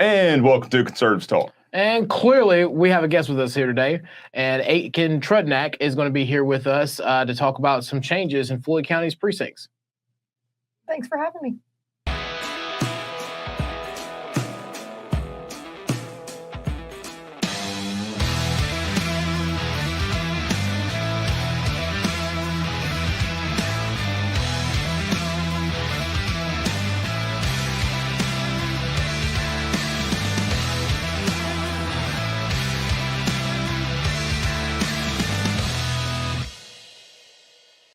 And welcome to Conservatives Talk. And clearly, we have a guest with us here today, and Akyn Turdnak is going to be here with us to talk about some changes in Floyd County's precincts. Thanks for having me.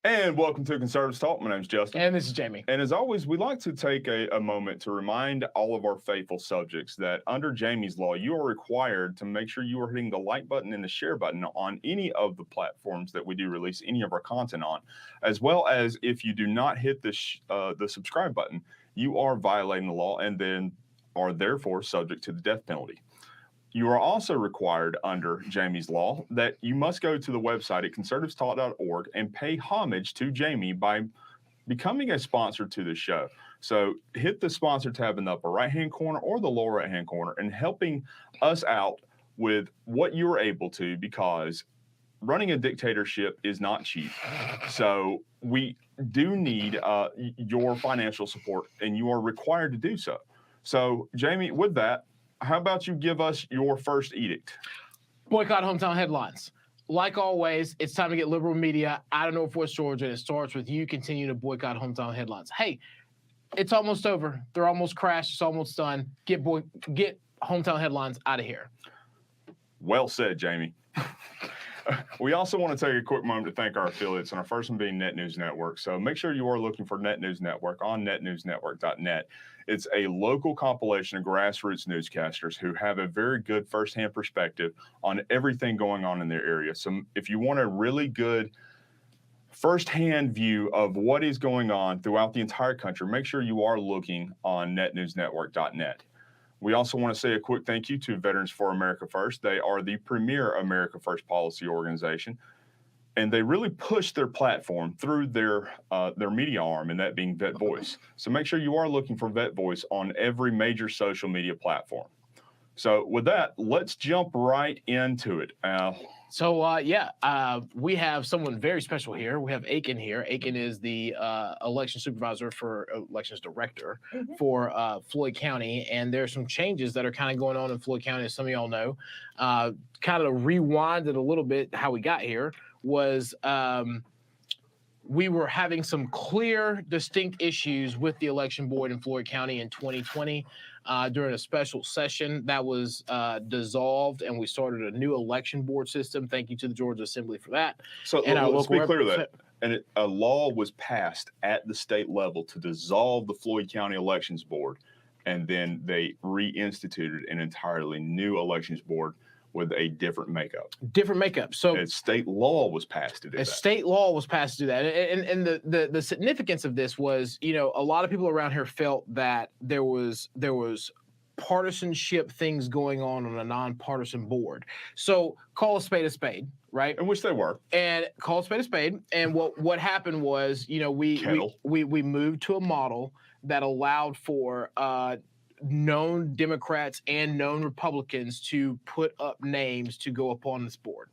And welcome to Conservatives Talk. My name is Justin. And this is Jamie. And as always, we'd like to take a moment to remind all of our faithful subjects that under Jamie's law, you are required to make sure you are hitting the like button and the share button on any of the platforms that we do release any of our content on, as well as if you do not hit the subscribe button, you are violating the law and then are therefore subject to the death penalty. You are also required under Jamie's law that you must go to the website at conservativestalk.org and pay homage to Jamie by becoming a sponsor to the show. So hit the sponsor tab in the upper right-hand corner or the lower right-hand corner and helping us out with what you're able to, because running a dictatorship is not cheap. So we do need your financial support, and you are required to do so. So Jamie, with that, how about you give us your first edict? Boycott hometown headlines. Like always, it's time to get liberal media out of Northwest Georgia. It starts with you continue to boycott hometown headlines. Hey, it's almost over. They're almost crashed. It's almost done. Get hometown headlines out of here. Well said, Jamie. We also want to take a quick moment to thank our affiliates, and our first one being Net News Network. So make sure you are looking for Net News Network on netnewsnetwork.net. It's a local compilation of grassroots newscasters who have a very good firsthand perspective on everything going on in their area. So if you want a really good firsthand view of what is going on throughout the entire country, make sure you are looking on netnewsnetwork.net. We also want to say a quick thank you to Veterans for America First. They are the premier America First policy organization, and they really push their platform through their media arm, and that being Vet Voice. So make sure you are looking for Vet Voice on every major social media platform. So with that, let's jump right into it. We have someone very special here. We have Akyn here. Akyn is the election supervisor for elections director for Floyd County, and there's some changes that are kind of going on in Floyd County, as some of y'all know. Kind of rewinded a little bit how we got here was we were having some clear, distinct issues with the election board in Floyd County in 2020 during a special session that was dissolved, and we started a new election board system. Thank you to the Georgia Assembly for that. So let's be clear that a law was passed at the state level to dissolve the Floyd County Elections Board, and then they reinstituted an entirely new elections board with a different makeup. So state law was passed to do that. State law was passed to do that. And the significance of this was, a lot of people around here felt that there was partisanship things going on a nonpartisan board. So call a spade, right? In which they were. And call a spade. And what happened was, we moved to a model that allowed for known Democrats and known Republicans to put up names to go upon this board.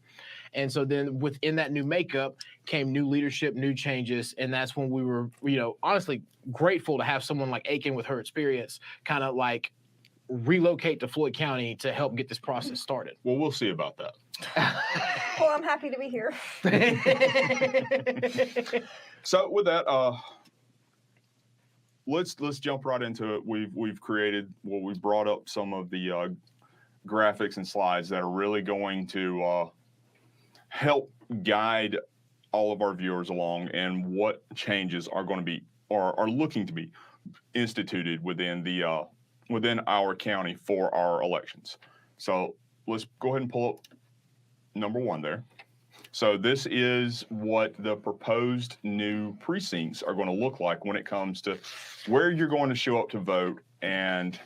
And so then within that new makeup came new leadership, new changes. And that's when we were, honestly grateful to have someone like Akyn with her experience kind of like relocate to Floyd County to help get this process started. Well, we'll see about that. Well, I'm happy to be here. So with that, let's jump right into it. We've brought up some of the graphics and slides that are really going to help guide all of our viewers along and what changes are going to be or are looking to be instituted within our county for our elections. So let's go ahead and pull up number one there. So this is what the proposed new precincts are going to look like when it comes to where you're going to show up to vote and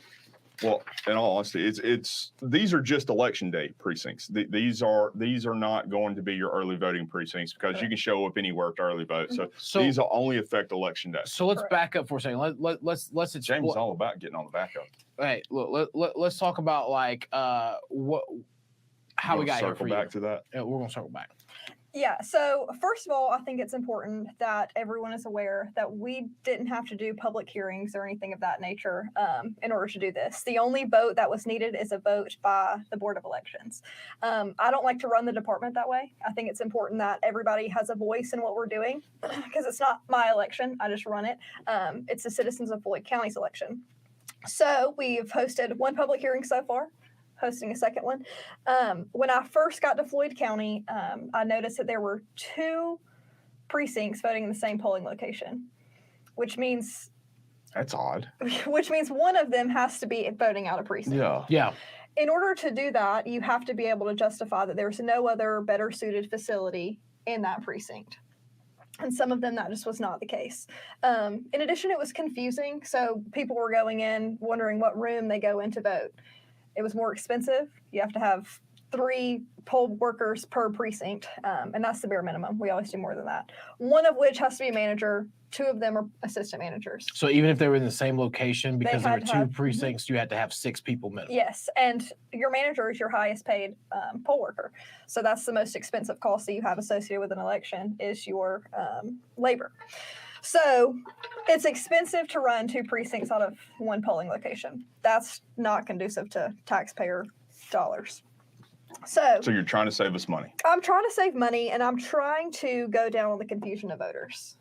Well, in all honesty, it's these are just election day precincts. These are not going to be your early voting precincts because you can show up anywhere to early vote. So these will only affect election day. So let's back up for a second. Let's James is all about getting on the back up. Hey, look, let's talk about like how we got here. Circle back to that. Yeah, we're gonna circle back. Yeah, so first of all, I think it's important that everyone is aware that we didn't have to do public hearings or anything of that nature in order to do this. The only vote that was needed is a vote by the Board of Elections. I don't like to run the department that way. I think it's important that everybody has a voice in what we're doing because it's not my election. I just run it. It's the citizens of Floyd County's election. So we've hosted one public hearing so far. Hosting a second one. When I first got to Floyd County, I noticed that there were 2 precincts voting in the same polling location, which means that's odd. Which means one of them has to be voting out a precinct. Yeah. In order to do that, you have to be able to justify that there's no other better suited facility in that precinct. And some of them, that just was not the case. In addition, it was confusing. So people were going in wondering what room they go in to vote. It was more expensive. You have to have 3 poll workers per precinct, and that's the bare minimum. We always do more than that. One of which has to be a manager. 2 of them are assistant managers. So even if they were in the same location, because there were 2 have, precincts, you had to have 6 people minimum. Yes, and your manager is your highest paid poll worker. So that's the most expensive cost that you have associated with an election is your labor. So it's expensive to run 2 precincts out of 1 polling location. That's not conducive to taxpayer dollars. So you're trying to save us money. I'm trying to save money, and I'm trying to go down on the confusion of voters.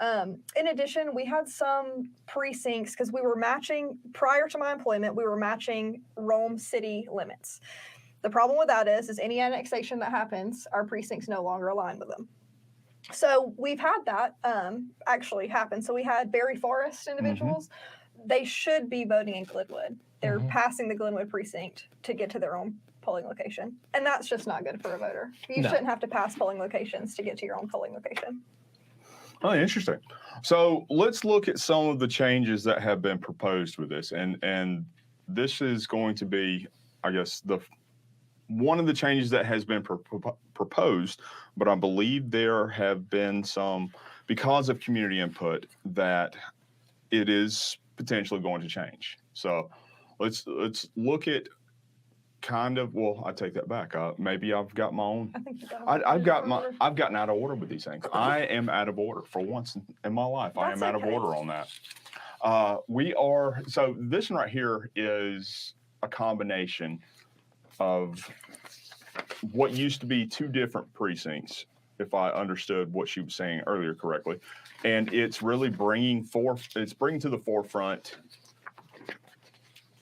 In addition, we had some precincts because we were matching, prior to my employment, we were matching Rome city limits. The problem with that is any annexation that happens, our precincts no longer align with them. So we've had that actually happen. So we had Berry Forest individuals. They should be voting in Glenwood. They're passing the Glenwood precinct to get to their own polling location. And that's just not good for a voter. You shouldn't have to pass polling locations to get to your own polling location. Oh, interesting. So let's look at some of the changes that have been proposed with this. And this is going to be, I guess, one of the changes that has been proposed, but I believe there have been some, because of community input, that it is potentially going to change. So let's look at kind of, well, I take that back. Maybe I've got my own. I think I've gotten out of order with these things. I am out of order for once in my life. I am out of order on that. So this one right here is a combination of what used to be 2 different precincts, if I understood what she was saying earlier correctly. And it's really bringing to the forefront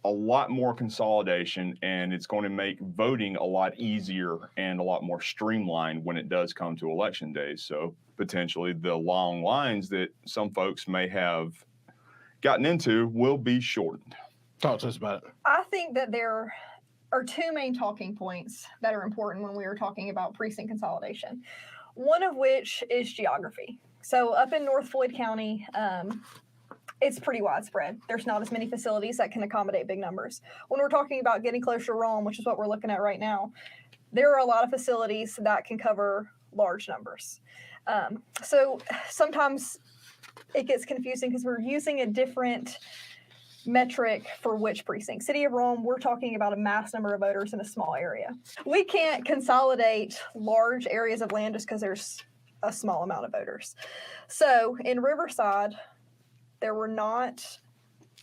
a lot more consolidation, and it's going to make voting a lot easier and a lot more streamlined when it does come to election days. So potentially the long lines that some folks may have gotten into will be shortened. Talk to us about it. I think that there are 2 main talking points that are important when we are talking about precinct consolidation. One of which is geography. So up in North Floyd County, it's pretty widespread. There's not as many facilities that can accommodate big numbers. When we're talking about getting closer to Rome, which is what we're looking at right now, there are a lot of facilities that can cover large numbers. So sometimes it gets confusing because we're using a different metric for which precinct. City of Rome, we're talking about a mass number of voters in a small area. We can't consolidate large areas of land just because there's a small amount of voters. So in Riverside, there were not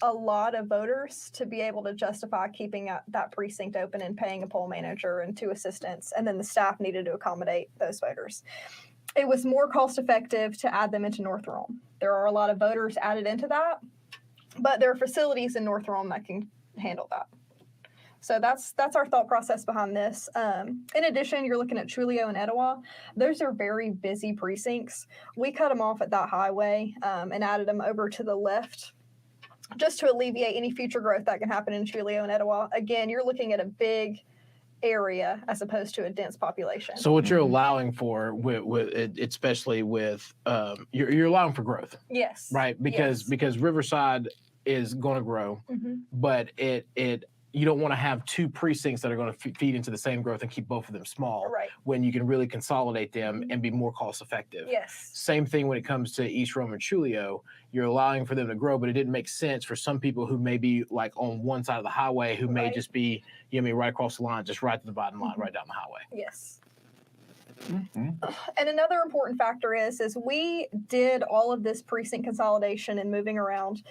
a lot of voters to be able to justify keeping that precinct open and paying a poll manager and 2 assistants, and then the staff needed to accommodate those voters. It was more cost effective to add them into North Rome. There are a lot of voters added into that, but there are facilities in North Rome that can handle that. So that's our thought process behind this. In addition, you're looking at Trujillo and Etowah. Those are very busy precincts. We cut them off at that highway and added them over to the left just to alleviate any future growth that can happen in Trujillo and Etowah. Again, you're looking at a big area as opposed to a dense population. So what you're allowing for, especially with, you're allowing for growth. Yes. Right, because Riverside is going to grow, Mhm. but you don't want to have two precincts that are going to feed into the same growth and keep both of them small Right. when you can really consolidate them Mhm. and be more cost effective. Yes. Same thing when it comes to East Rome and Chulio. You're allowing for them to grow, but it didn't make sense for some people who may be like on one side of the highway who may Right. just be, right across the line, just right to the bottom line, Mhm. right down the highway. Yes. Mhm. And another important factor is we did all of this precinct consolidation and moving around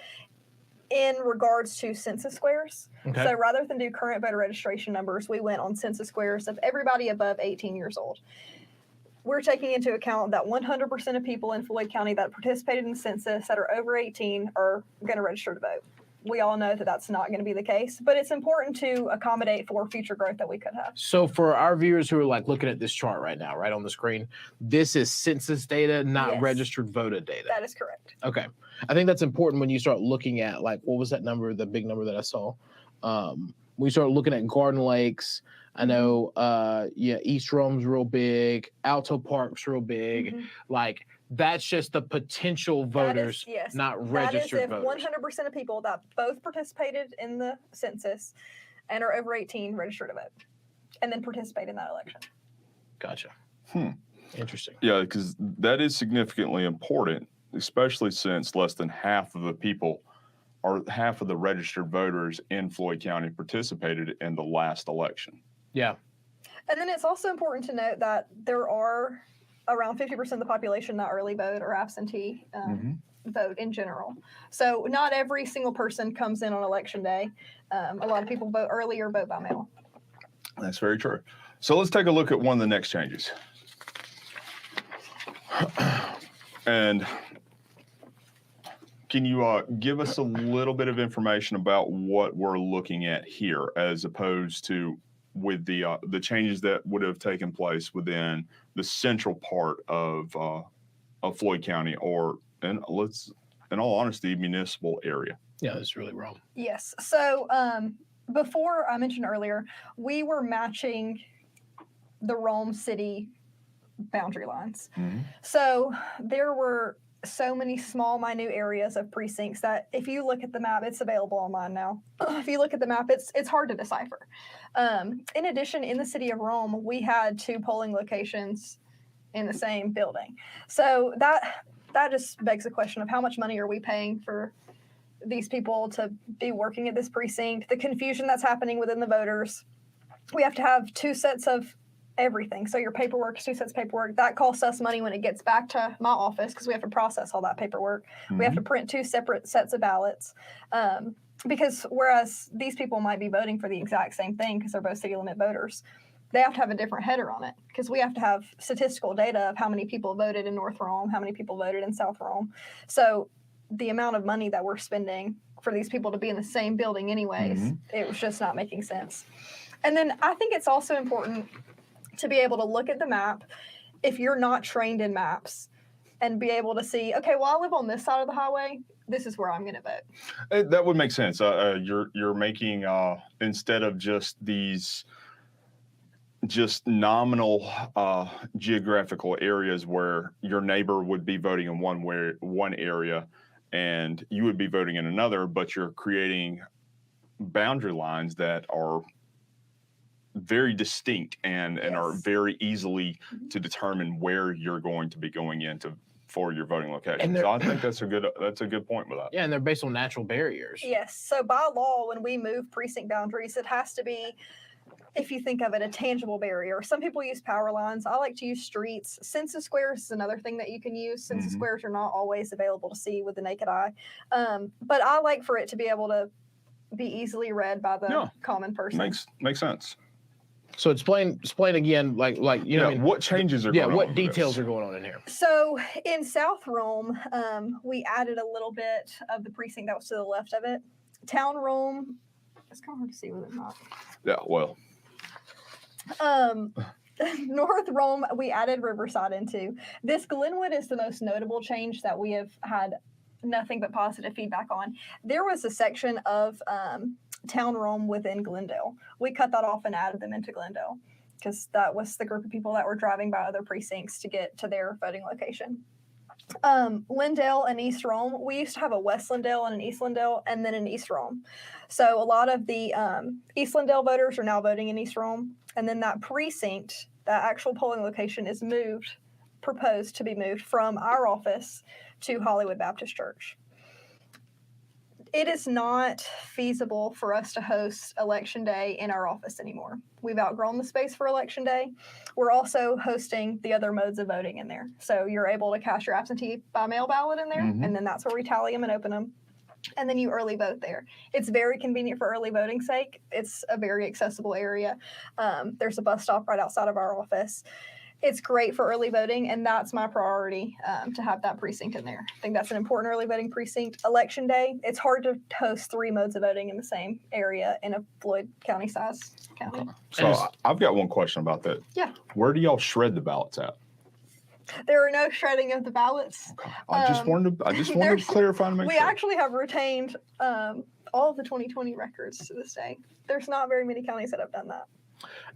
in regards to census squares. Okay. So rather than do current voter registration numbers, we went on census squares of everybody above 18 years old. We're taking into account that 100% of people in Floyd County that participated in the census that are over 18 are going to register to vote. We all know that that's not going to be the case, but it's important to accommodate for future growth that we could have. So for our viewers who are like looking at this chart right now, right on the screen, this is census data, not Yes. registered voter data. That is correct. Okay. I think that's important when you start looking at, like, what was that number, the big number that I saw? When you start looking at Garden Lakes, I know, East Rome's real big, Alto Park's real big. Mhm. Like, that's just the potential voters, yes. not registered that is if voters. 100% of people that both participated in the census and are over 18 register to vote and then participate in that election. Gotcha. Interesting. Yeah, because that is significantly important, especially since less than half of the people or half of the registered voters in Floyd County participated in the last election. Yeah. And then it's also important to note that there are around 50% of the population that early vote or absentee vote in general. So not every single person comes in on election day. A lot of people vote early or vote by mail. That's very true. So let's take a look at one of the next changes. And can you give us a little bit of information about what we're looking at here, as opposed to with the changes that would have taken place within the central part of Floyd County, or in all honesty, municipal area? Yeah, that's really wrong. Yes. So before I mentioned earlier, we were matching the Rome City boundary lines. So there were so many small, minute areas of precincts that if you look at the map, it's available online now. If you look at the map, it's hard to decipher. In addition, in the city of Rome, we had 2 polling locations in the same building. So that just begs the question of how much money are we paying for these people to be working at this precinct, the confusion that's happening within the voters. We have to have 2 sets of everything. So your paperwork, 2 sets of paperwork, that costs us money when it gets back to my office because we have to process all that paperwork. We have to print 2 separate sets of ballots. Because whereas these people might be voting for the exact same thing because they're both city limit voters, they have to have a different header on it because we have to have statistical data of how many people voted in North Rome, how many people voted in South Rome. So the amount of money that we're spending for these people to be in the same building anyways, it was just not making sense. And then I think it's also important to be able to look at the map if you're not trained in maps and be able to see, okay, well, I live on this side of the highway. This is where I'm going to vote. That would make sense. You're making instead of just these nominal geographical areas where your neighbor would be voting in one area and you would be voting in another, but you're creating boundary lines that are very distinct and are very easily to determine where you're going to be going into for your voting location. So I think that's a good point with that. Yeah, and they're based on natural barriers. Yes. So by law, when we move precinct boundaries, it has to be, if you think of it, a tangible barrier. Some people use power lines. I like to use streets. Census squares is another thing that you can use. Census squares are not always available to see with the naked eye. But I like for it to be able to be easily read by the common person. Makes sense. So explain again, like what changes are going on? What details are going on in here? So in South Rome, we added a little bit of the precinct that was to the left of it. Town Rome, it's kind of hard to see with it not. Yeah, well. North Rome, we added Riverside into. This Glenwood is the most notable change that we have had nothing but positive feedback on. There was a section of Town Rome within Glendale. We cut that off and added them into Glendale because that was the group of people that were driving by other precincts to get to their voting location. Lindale and East Rome. We used to have a West Lindale and an East Lindale, and then an East Rome. So a lot of the East Lindale voters are now voting in East Rome, and then that precinct, that actual polling location, is proposed to be moved from our office to Hollywood Baptist Church. It is not feasible for us to host Election Day in our office anymore. We've outgrown the space for Election Day. We're also hosting the other modes of voting in there. So you're able to cast your absentee by mail ballot in there, and then that's where we tally them and open them. And then you early vote there. It's very convenient for early voting sake. It's a very accessible area. There's a bus stop right outside of our office. It's great for early voting, and that's my priority, to have that precinct in there. I think that's an important early voting precinct. Election Day, it's hard to host 3 modes of voting in the same area in a Floyd County size county. Okay. So I've got one question about that. Yeah. Where do y'all shred the ballots at? There are no shredding of the ballots. Okay. I just wanted to clarify and make We sure. actually have retained all of the 2020 records to this day. There's not very many counties that have done that.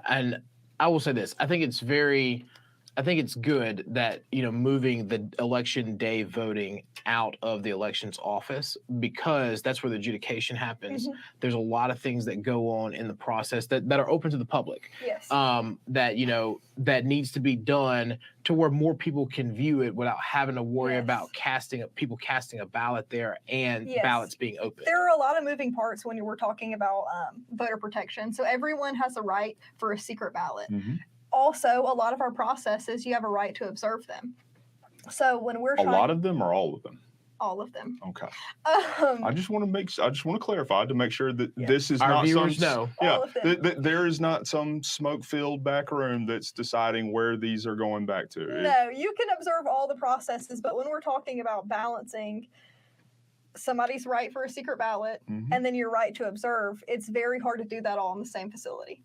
And I will say this: I think it's good that, moving the election day voting out of the elections office, because that's where the adjudication happens. There's a lot of things that go on in the process that are open to the public. Yes. That needs to be done to where more people can view it without having to worry Yes. about people casting a ballot there and Yes. ballots being open. There are a lot of moving parts when we're talking about voter protection. So everyone has a right for a secret ballot. Also, a lot of our processes, you have a right to observe them. So when we're A lot of them or all of them? all of them. Okay. I just want to clarify to make sure that this is Our not viewers some. know. Yeah, All of them. there is not some smoke-filled back room that's deciding where these are going back to. No, you can observe all the processes, but when we're talking about balancing somebody's right for a secret ballot and then your right to observe, it's very hard to do that all in the same facility.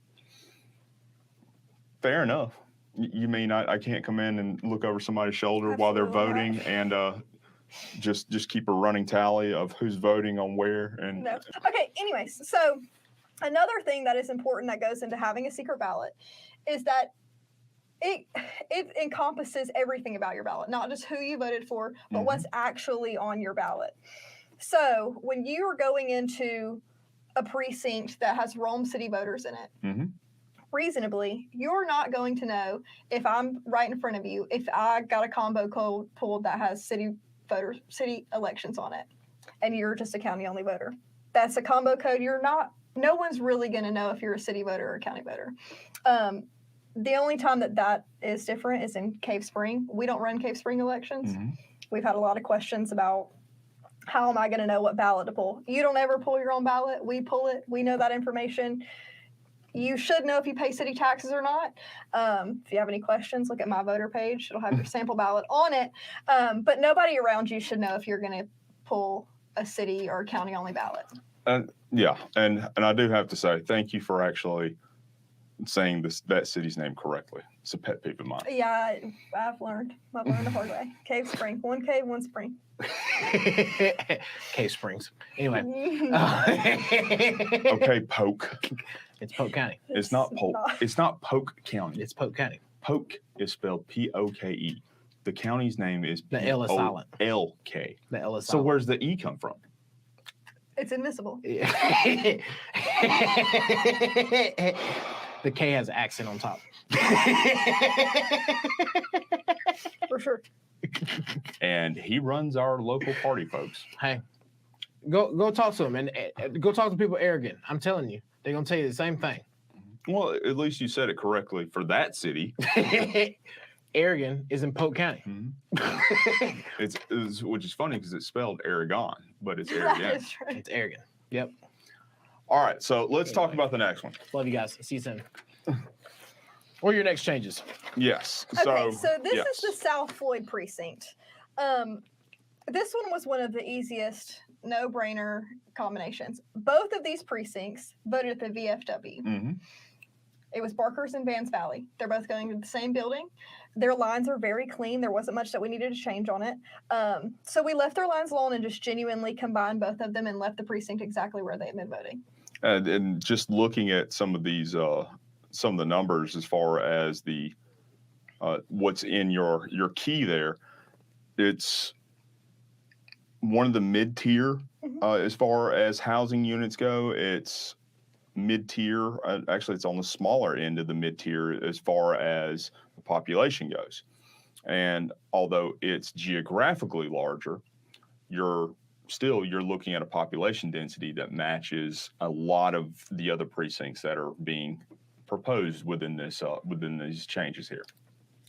Fair enough. You mean I can't come in and look over somebody's shoulder while they're Absolutely voting and just keep a running tally of who's voting on where? And No. Okay, anyways, so another thing that is important that goes into having a secret ballot is that it encompasses everything about your ballot, not just who you voted for, but what's actually on your ballot. So when you are going into a precinct that has Rome City voters in it, reasonably, you're not going to know if I'm right in front of you, if I got a combo code pulled that has city elections on it, and you're just a county only voter. That's a combo code. No one's really going to know if you're a city voter or a county voter. The only time that is different is in Cave Spring. We don't run Cave Spring elections. We've had a lot of questions about how am I going to know what ballot to pull? You don't ever pull your own ballot. We pull it. We know that information. You should know if you pay city taxes or not. If you have any questions, look at my voter page. It'll have your sample ballot on it. But nobody around you should know if you're going to pull a city or county only ballot. Yeah, and I do have to say thank you for actually saying that city's name correctly. It's a pet peeve of mine. Yeah, I've learned the hard way. Cave Spring, one cave, one spring. Cave Springs. Anyway. Okay, Polk. It's Polk County. It's not Polk. It's not Polk County. It's Polk County. Polk is spelled P-O-K-E. The county's name is The L is silent. P-O-L-K. The L is So silent. where's the E come from? It's invisible. The K has an accent on top. For sure. And he runs our local party, folks. Hey, go talk to them and go talk to people arrogant. I'm telling you, they're gonna tell you the same thing. Well, at least you said it correctly for that city. Aragon is in Polk County. It's which is funny because it's spelled Aragon, but it's That Aragon. is right. It's Aragon. Yep. All right, so let's talk about the next one. Love you guys. See you soon. What are your next changes? Yes. Okay, so this yes. is the South Floyd precinct. This one was one of the easiest no-brainer combinations. Both of these precincts voted at the VFW. It was Barker's and Vance Valley. They're both going to the same building. Their lines are very clean. There wasn't much that we needed to change on it. So we left their lines alone and just genuinely combined both of them and left the precinct exactly where they had been voting. And just looking at some of these, some of the numbers as far as the what's in your key there, it's one of the mid-tier as far as housing units go. It's mid-tier. Actually, it's on the smaller end of the mid-tier as far as the population goes. And although it's geographically larger, you're looking at a population density that matches a lot of the other precincts that are being proposed within these changes here.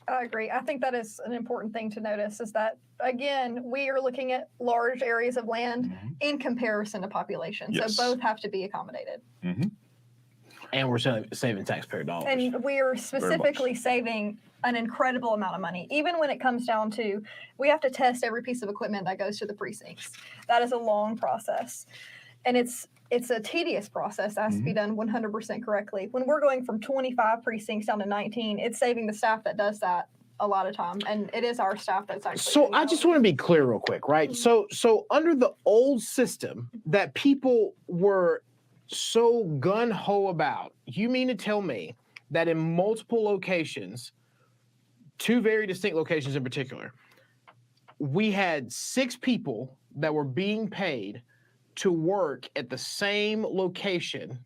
I agree. I think that is an important thing to notice is that, again, we are looking at large areas of land in comparison to population. Yes. So both have to be accommodated. And we're saving taxpayer dollars. And we are specifically saving an incredible amount of money. Even when it comes down to, we have to test every piece of equipment that goes to the precincts. That is a long process. And it's a tedious process that has to be done 100% correctly. When we're going from 25 precincts down to 19, it's saving the staff that does that a lot of time. And it is our staff that's actually. So I just want to be clear real quick, right? So under the old system that people were so gun-ho about, you mean to tell me that in multiple locations, 2 very distinct locations in particular, we had 6 people that were being paid to work at the same location?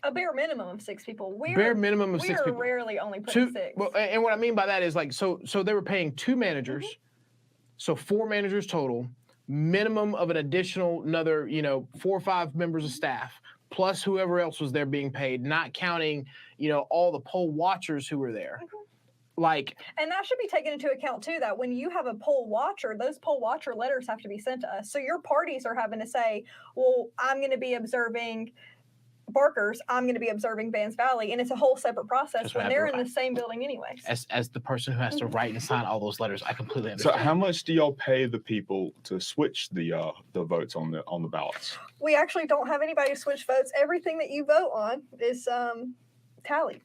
A bare minimum of 6 people. Bare minimum of 6 people. We are rarely only putting 6. Well, and what I mean by that is like, so they were paying 2 managers, so 4 managers total, minimum of an additional another, 4 or 5 members of staff, plus whoever else was there being paid, not counting, all the poll watchers who were there. And that should be taken into account too, that when you have a poll watcher, those poll watcher letters have to be sent to us. So your parties are having to say, well, I'm going to be observing Barkers, I'm going to be observing Vance Valley, and it's a whole separate process when they're in the same building anyways. As the person who has to write and sign all those letters, I completely understand. So how much do y'all pay the people to switch the votes on the ballots? We actually don't have anybody to switch votes. Everything that you vote on is tallied.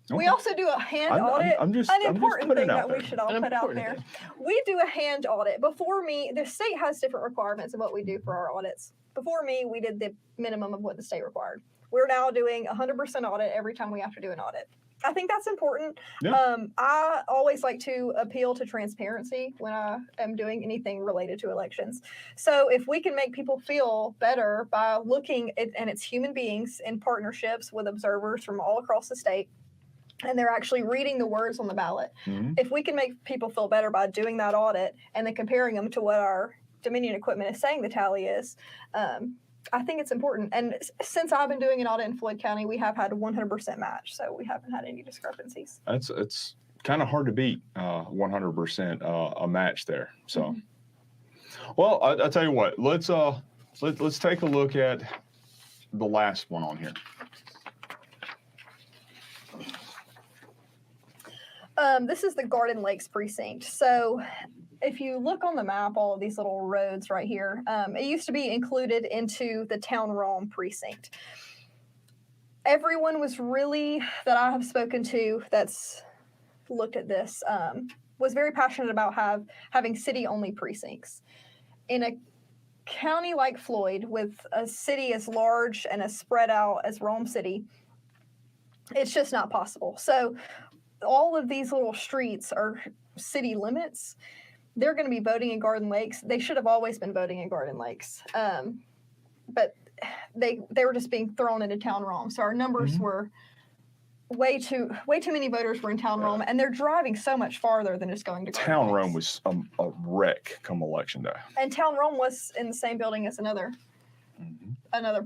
Okay. We also do a hand audit. An important thing that we should all put out there. We do a hand audit. Before me, the state has different requirements of what we do for our audits. Before me, we did the minimum of what the state required. We're now doing 100% audit every time we have to do an audit. I think that's important. Yeah. I always like to appeal to transparency when I am doing anything related to elections. So if we can make people feel better by looking at, and it's human beings in partnerships with observers from all across the state, and they're actually reading the words on the ballot. If we can make people feel better by doing that audit and then comparing them to what our Dominion equipment is saying the tally is, I think it's important. And since I've been doing an audit in Floyd County, we have had a 100% match, so we haven't had any discrepancies. It's kind of hard to beat 100% a match there. So, well, I'll tell you what. Let's take a look at the last one on here. This is the Garden Lakes precinct. So if you look on the map, all of these little roads right here, it used to be included into the Town Rome precinct. Everyone was really, that I have spoken to that's looked at this, was very passionate about having city-only precincts. In a county like Floyd, with a city as large and as spread out as Rome City, it's just not possible. So all of these little streets are city limits. They're going to be voting in Garden Lakes. They should have always been voting in Garden Lakes. But they were just being thrown into Town Rome. So our numbers were way too many voters were in Town Rome, and they're driving so much farther than just going to Garden Town Lakes. Rome was a wreck come election day. And Town Rome was in the same building as another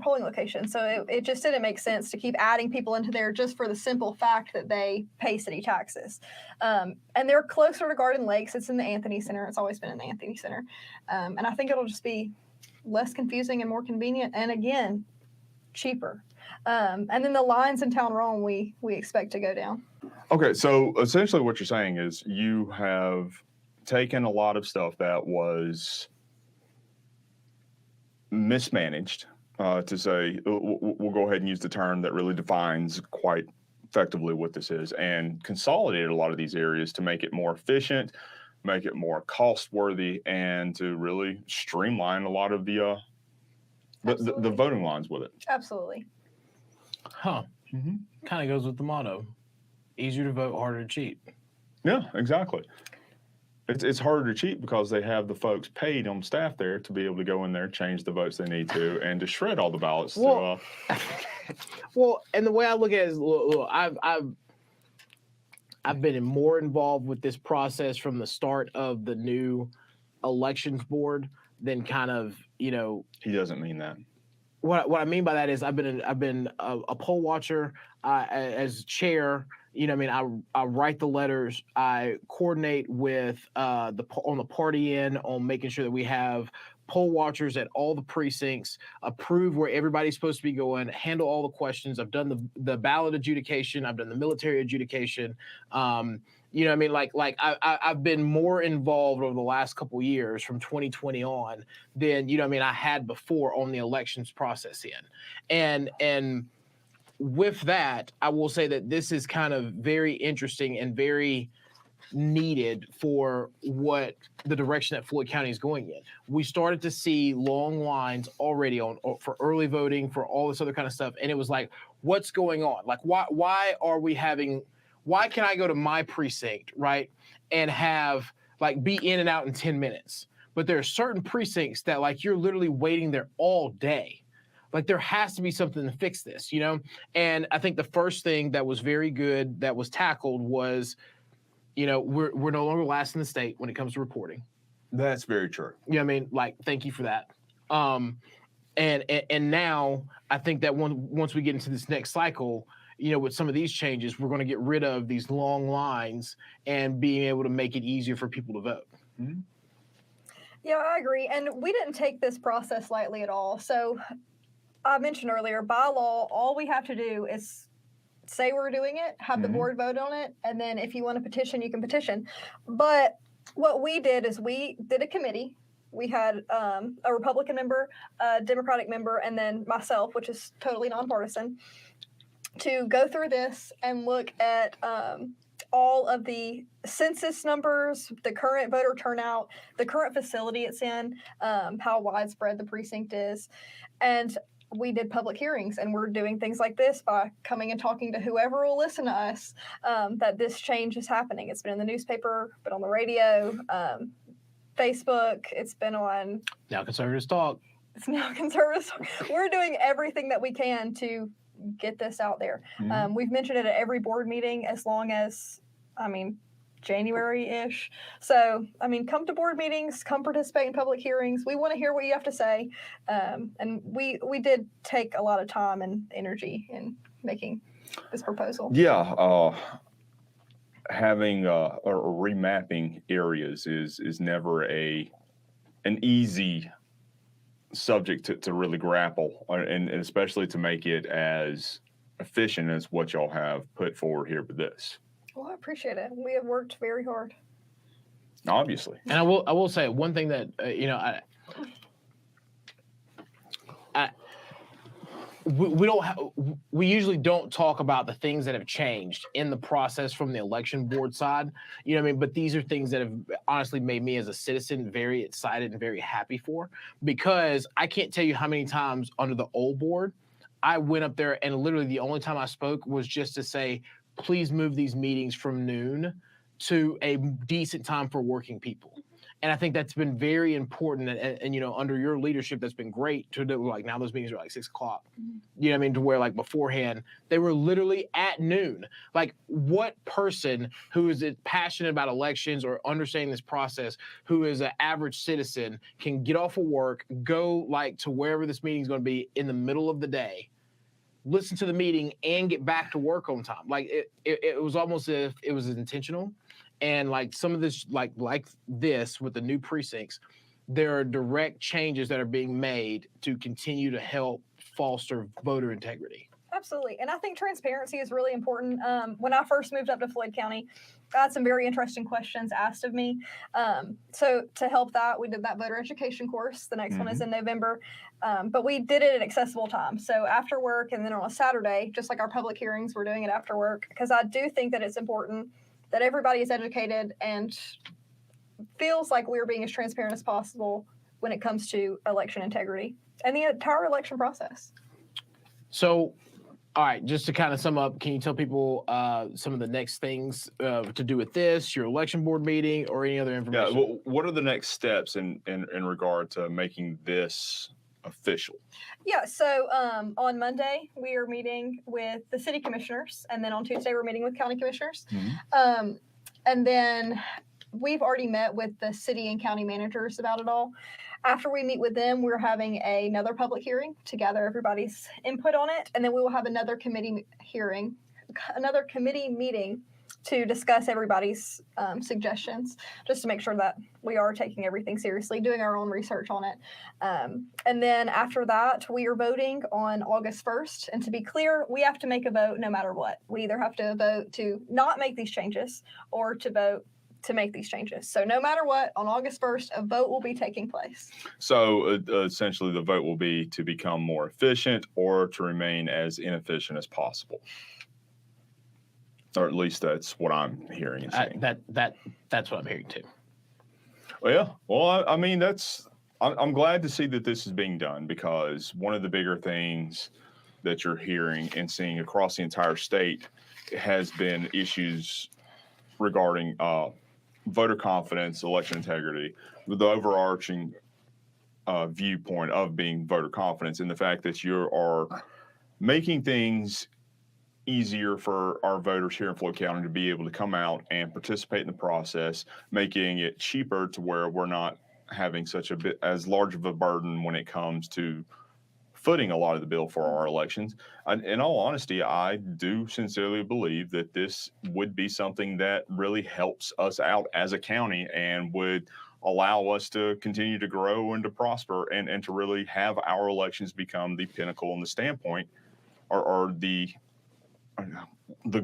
polling location. So it just didn't make sense to keep adding people into there just for the simple fact that they pay city taxes. And they're closer to Garden Lakes. It's in the Anthony Center. It's always been in the Anthony Center. And I think it'll just be less confusing and more convenient. And again, cheaper. And then the lines in Town Rome, we expect to go down. Okay. So essentially what you're saying is you have taken a lot of stuff that was mismanaged, to say, we'll go ahead and use the term that really defines quite effectively what this is, and consolidated a lot of these areas to make it more efficient, make it more cost worthy, and to really streamline a lot of the voting lines with it. Absolutely. Kind of goes with the motto: easier to vote, harder to cheat. Yeah, exactly. It's harder to cheat because they have the folks paid on staff there to be able to go in there, change the votes they need to, and to shred all the ballots. Well, well, and the way I look at it is, look, I've been more involved with this process from the start of the new elections board than kind of, you know. He doesn't mean that. What I mean by that is I've been a poll watcher as chair. You know, I mean, I write the letters, I coordinate with on the party end on making sure that we have poll watchers at all the precincts, approve where everybody's supposed to be going, handle all the questions. I've done the ballot adjudication, I've done the military adjudication. You know what I mean? Like I've been more involved over the last couple of years from 2020 on than, you know what I mean, I had before on the elections process in. And with that, I will say that this is kind of very interesting and very needed for what the direction that Floyd County is going in. We started to see long lines already for early voting, for all this other kind of stuff. And it was like, what's going on? Like, why can I go to my precinct, right, and have like be in and out in 10 minutes? But there are certain precincts that like you're literally waiting there all day. Like there has to be something to fix this, you know? And I think the first thing that was very good that was tackled was, you know, we're no longer last in the state when it comes to reporting. That's very true. You know what I mean? Like, thank you for that. And now I think that once we get into this next cycle, you know, with some of these changes, we're going to get rid of these long lines and being able to make it easier for people to vote. Mm-hmm. Yeah, I agree. And we didn't take this process lightly at all. So I mentioned earlier, by law, all we have to do is say we're doing it, have the board vote on it, and then if you want to petition, you can petition. But what we did is we did a committee. We had a Republican member, a Democratic member, and then myself, which is totally nonpartisan, to go through this and look at all of the census numbers, the current voter turnout, the current facility it's in, how widespread the precinct is. And we did public hearings, and we're doing things like this by coming and talking to whoever will listen to us, that this change is happening. It's been in the newspaper, been on the radio, Facebook, it's been on... Now Conservatives Talk. It's now Conservatives Talk. We're doing everything that we can to get this out there. Mm-hmm. We've mentioned it at every board meeting as long as, January-ish. So, come to board meetings, come participate in public hearings. We want to hear what you have to say. And we did take a lot of time and energy in making this proposal. Yeah. Having or remapping areas is never an easy subject to really grapple, and especially to make it as efficient as what y'all have put forward here with this. Well, I appreciate it. We have worked very hard. Obviously. And I will say one thing that we usually don't talk about the things that have changed in the process from the election board side. You know what I mean? But these are things that have honestly made me as a citizen very excited and very happy for, because I can't tell you how many times under the old board I went up there and literally the only time I spoke was just to say, please move these meetings from noon to a decent time for working people. And I think that's been very important. And under your leadership, that's been great to do. Like now those meetings are like 6 o'clock, you know what I mean? To where like beforehand, they were literally at noon. Like what person who is passionate about elections or understanding this process, who is an average citizen, can get off of work, go like to wherever this meeting is going to be in the middle of the day, listen to the meeting and get back to work on time. Like it was almost as if it was intentional. And like some of this, like this with the new precincts, there are direct changes that are being made to continue to help foster voter integrity. Absolutely. And I think transparency is really important. When I first moved up to Floyd County, I had some very interesting questions asked of me. So to help that, we did that voter education course. The next one is in November. But we did it at accessible time. So after work and then on a Saturday, just like our public hearings, we're doing it after work, because I do think that it's important that everybody is educated and feels like we're being as transparent as possible when it comes to election integrity and the entire election process. So All right, just to kind of sum up, can you tell people some of the next things to do with this, your election board meeting, or any other Yeah. information? Well, what are the next steps in regard to making this official? Yeah, so on Monday, we are meeting with the city commissioners, and then on Tuesday, we're meeting with county commissioners. And then we've already met with the city and county managers about it all. After we meet with them, we're having another public hearing to gather everybody's input on it, and then we will have another committee meeting to discuss everybody's suggestions, just to make sure that we are taking everything seriously, doing our own research on it. And then after that, we are voting on August 1st. And to be clear, we have to make a vote no matter what. We either have to vote to not make these changes or to vote to make these changes. So no matter what, on August 1st, a vote will be taking place. So essentially, the vote will be to become more efficient or to remain as inefficient as possible. Or at least that's what I'm hearing and seeing. That's what I'm hearing too. Well, yeah. Well, I mean, I'm glad to see that this is being done, because one of the bigger things that you're hearing and seeing across the entire state has been issues regarding voter confidence, election integrity, the overarching viewpoint of being voter confidence, and the fact that you are making things easier for our voters here in Floyd County to be able to come out and participate in the process, making it cheaper to where we're not having such a bit as large of a burden when it comes to footing a lot of the bill for our elections. And in all honesty, I do sincerely believe that this would be something that really helps us out as a county and would allow us to continue to grow and to prosper and to really have our elections become the pinnacle and the standpoint or the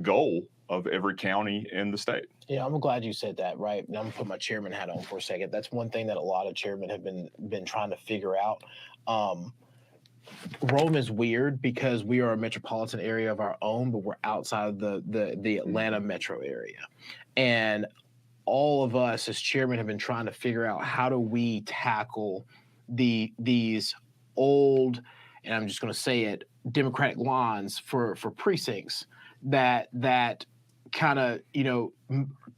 goal of every county in the state. Yeah, I'm glad you said that, right? Now I'm gonna put my chairman hat on for a second. That's one thing that a lot of chairmen have been trying to figure out. Rome is weird because we are a metropolitan area of our own, but we're outside the Atlanta metro area. And all of us as chairmen have been trying to figure out, how do we tackle these old, and I'm just going to say it, Democratic lines for precincts that kind of,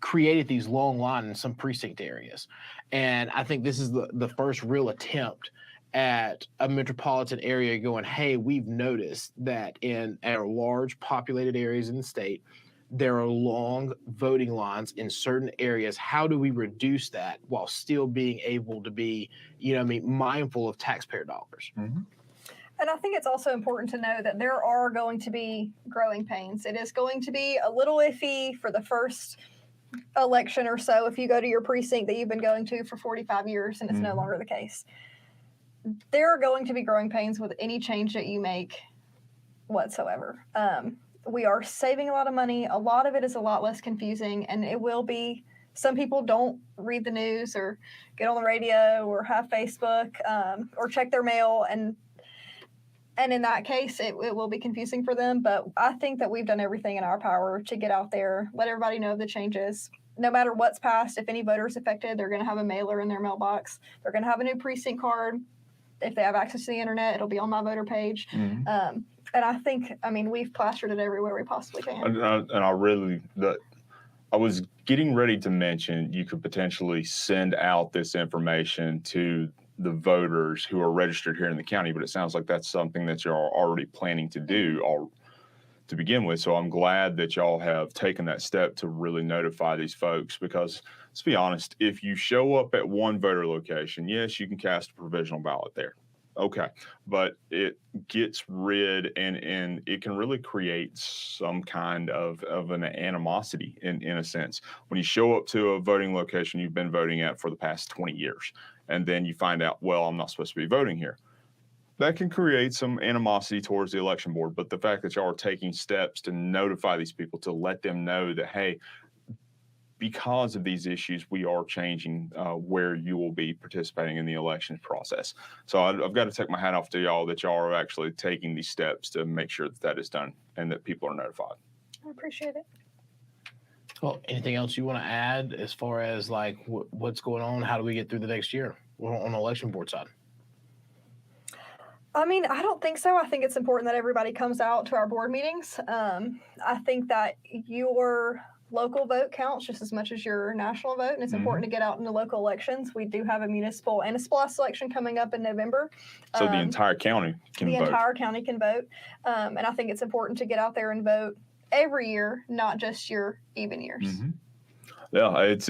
created these long lines in some precinct areas. And I think this is the first real attempt at a metropolitan area going, hey, we've noticed that in our large populated areas in the state, there are long voting lines in certain areas. How do we reduce that while still being able to be, mindful of taxpayer dollars? Mm-hmm. And I think it's also important to know that there are going to be growing pains. It is going to be a little iffy for the first election or so if you go to your precinct that you've been going to for 45 years and it's no longer the case. There are going to be growing pains with any change that you make whatsoever. We are saving a lot of money. A lot of it is a lot less confusing, and it will be. Some people don't read the news or get on the radio or have Facebook or check their mail, and in that case, it will be confusing for them. But I think that we've done everything in our power to get out there, let everybody know of the changes. No matter what's passed, if any voter is affected, they're going to have a mailer in their mailbox. They're going to have a new precinct card. If they have access to the internet, it'll be on my voter page. Mm-hmm. And I think, we've plastered it everywhere we possibly can. I was getting ready to mention you could potentially send out this information to the voters who are registered here in the county, but it sounds like that's something that you're already planning to do to begin with. So I'm glad that y'all have taken that step to really notify these folks, because let's be honest, if you show up at one voter location, yes, you can cast a provisional ballot there. Okay. But it gets rid and it can really create some kind of an animosity in a sense. When you show up to a voting location you've been voting at for the past 20 years, and then you find out, well, I'm not supposed to be voting here. That can create some animosity towards the election board. But the fact that y'all are taking steps to notify these people, to let them know that, hey, because of these issues, we are changing where you will be participating in the elections process. So I've got to take my hat off to y'all that y'all are actually taking these steps to make sure that is done and that people are notified. I appreciate it. Well, anything else you want to add as far as like what's going on? How do we get through the next year on the election board side? I mean, I don't think so. I think it's important that everybody comes out to our board meetings. I think that your local vote counts just as much as your national vote, and it's important to get out into local elections. We do have a municipal and a SPLOST election coming up in November. So the entire county can vote. The entire county can vote. And I think it's important to get out there and vote every year, not just your even years. Yeah, it's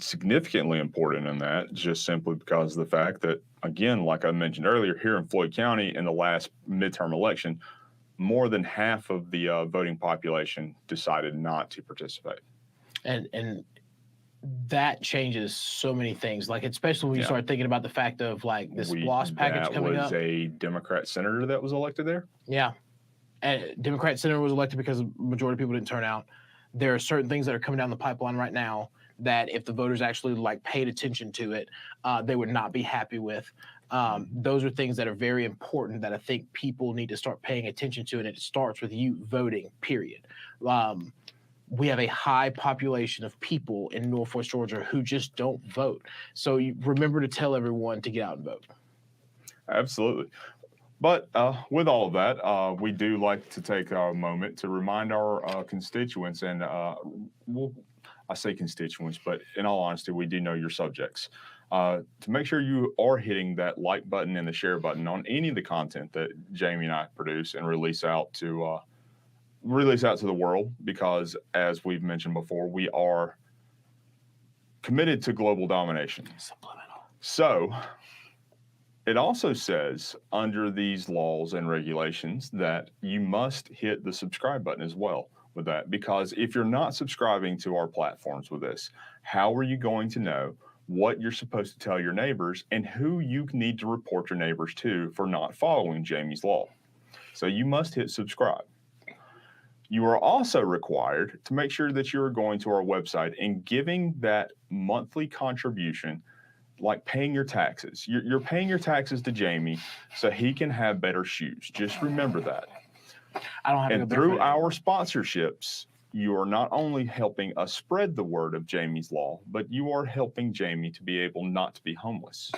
significantly important in that, just simply because of the fact that, again, like I mentioned earlier, here in Floyd County in the last midterm election, more than half of the voting population decided not to participate. And that changes so many things, like especially when you start thinking about the fact of like this SPLOST package coming up. That was a Democrat senator that was elected there? Yeah. And Democrat senator was elected because the majority of people didn't turn out. There are certain things that are coming down the pipeline right now that if the voters actually like paid attention to it, they would not be happy with. Those are things that are very important that I think people need to start paying attention to, and it starts with you voting, period. We have a high population of people in Northwest Georgia who just don't vote. So you remember to tell everyone to get out and vote. Absolutely. But with all of that, we do like to take a moment to remind our constituents, and I say constituents, but in all honesty, we do know your subjects, to make sure you are hitting that like button and the share button on any of the content that Jamie and I produce and release out to the world, because as we've mentioned before, we are committed to global domination. Subliminal. So it also says under these laws and regulations that you must hit the subscribe button as well with that, because if you're not subscribing to our platforms with this, how are you going to know what you're supposed to tell your neighbors and who you need to report your neighbors to for not following Jamie's law? So you must hit subscribe. You are also required to make sure that you're going to our website and giving that monthly contribution, like paying your taxes. You're paying your taxes to Jamie so he can have better shoes. Just remember that. I don't have and through our sponsorships, you are not only helping us spread the word of Jamie's law, but you are helping Jamie to be able not to be homeless.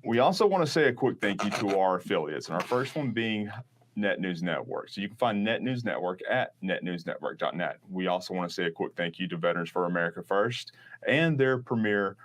We also want to say a quick thank you to our affiliates, and our first one being Net News Network. So you can find Net News Network at netnewsnetwork.net. We also want to say a quick thank you to Veterans for America First and their premier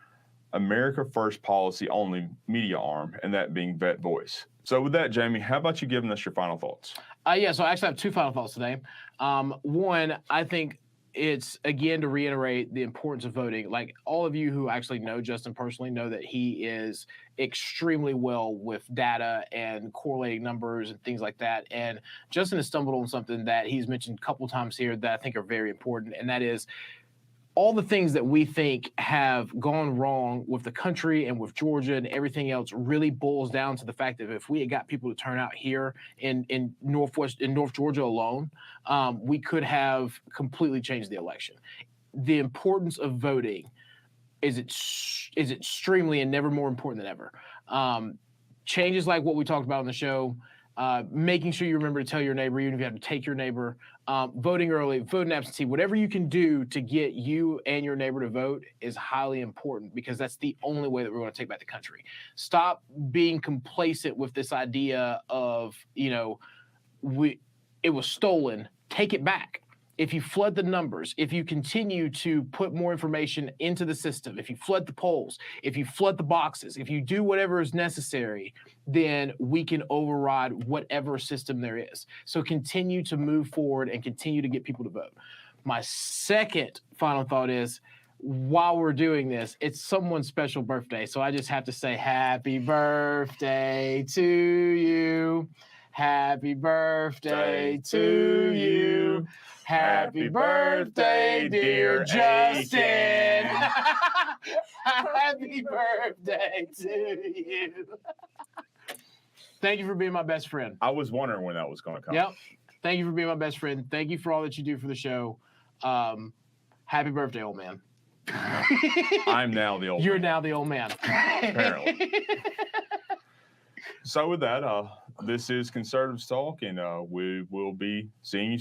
America First policy only media arm, and that being Vet Voice. So with that, Jamie, how about you giving us your final thoughts? Yeah, so I actually have two final thoughts today. One, I think it's, again, to reiterate the importance of voting. Like, all of you who actually know Justin personally know that he is extremely well with data and correlating numbers and things like that. And Justin has stumbled on something that he's mentioned a couple times here that I think are very important, and that is all the things that we think have gone wrong with the country and with Georgia and everything else really boils down to the fact that if we had got people to turn out here in North Georgia alone, we could have completely changed the election. The importance of voting is extremely and never more important than ever. Changes like what we talked about on the show, making sure you remember to tell your neighbor, even if you have to take your neighbor, voting early, voting absentee, whatever you can do to get you and your neighbor to vote is highly important, because that's the only way that we're going to take back the country. Stop being complacent with this idea of, it was stolen, take it back. If you flood the numbers, if you continue to put more information into the system, if you flood the polls, if you flood the boxes, if you do whatever is necessary, then we can override whatever system there is. So continue to move forward and continue to get people to vote. My second final thought is, while we're doing this, it's someone's special birthday. So I just have to say happy birthday to you. Happy birthday to you. Happy birthday, dear Justin. Happy birthday to you. Thank you for being my best friend. I was wondering when that was going to come. Yep. Thank you for being my best friend. Thank you for all that you do for the show. Happy birthday, old man. I'm now the old man. You're now the old man. Apparently. So with that, this is Conservative Talk, and we will be seeing you